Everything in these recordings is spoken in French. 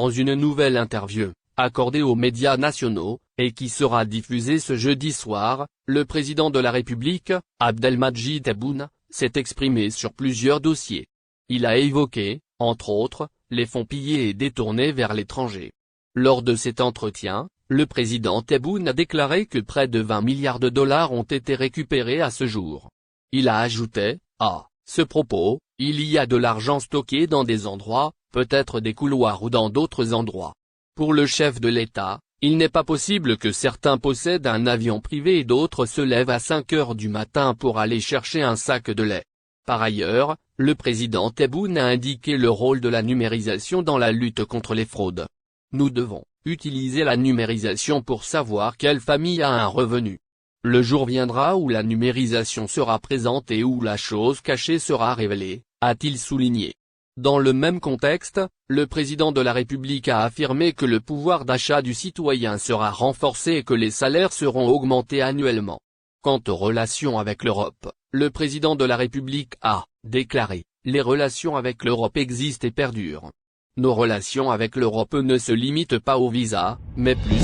dans une nouvelle interview, accordée aux médias nationaux, et qui sera diffusée ce jeudi soir, le président de la République, Abdelmadjid Tebboune, s'est exprimé sur plusieurs dossiers. Il a évoqué, entre autres, les fonds pillés et détournés vers l'étranger. Lors de cet entretien, le président Tebboune a déclaré que près de 20 milliards de dollars ont été récupérés à ce jour. Il a ajouté, à ce propos, il y a de l'argent stocké dans des endroits, peut-être des couloirs ou dans d'autres endroits. Pour le chef de l'État, il n'est pas possible que certains possèdent un avion privé et d'autres se lèvent à 5 heures du matin pour aller chercher un sac de lait. Par ailleurs, le président Tebboune a indiqué le rôle de la numérisation dans la lutte contre les fraudes. Nous devons utiliser la numérisation pour savoir quelle famille a un revenu. Le jour viendra où la numérisation sera présente et où la chose cachée sera révélée, a-t-il souligné. Dans le même contexte, le président de la République a affirmé que le pouvoir d'achat du citoyen sera renforcé et que les salaires seront augmentés annuellement. Quant aux relations avec l'Europe, le président de la République a déclaré « Les relations avec l'Europe existent et perdurent. Nos relations avec l'Europe ne se limitent pas au visa, mais plus. »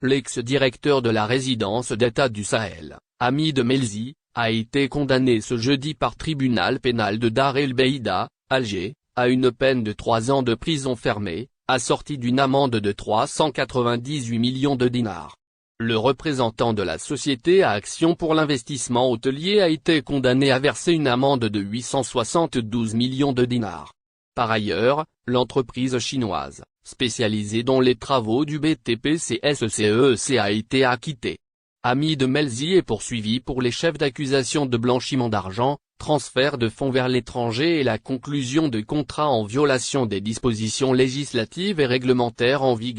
L'ex-directeur de la résidence d'État du Sahel, Hamid Melzi, a été condamné ce jeudi par tribunal pénal de Dar el Beida, Alger, à une peine de 3 ans de prison fermée, assortie d'une amende de 398 millions de dinars. Le représentant de la société à action pour l'investissement hôtelier a été condamné à verser une amende de 872 millions de dinars. Par ailleurs, l'entreprise chinoise, spécialisée dans les travaux du BTP-CSCEC a été acquittée. Hamid Melzi est poursuivi pour les chefs d'accusation de blanchiment d'argent, transfert de fonds vers l'étranger et la conclusion de contrats en violation des dispositions législatives et réglementaires en vigueur.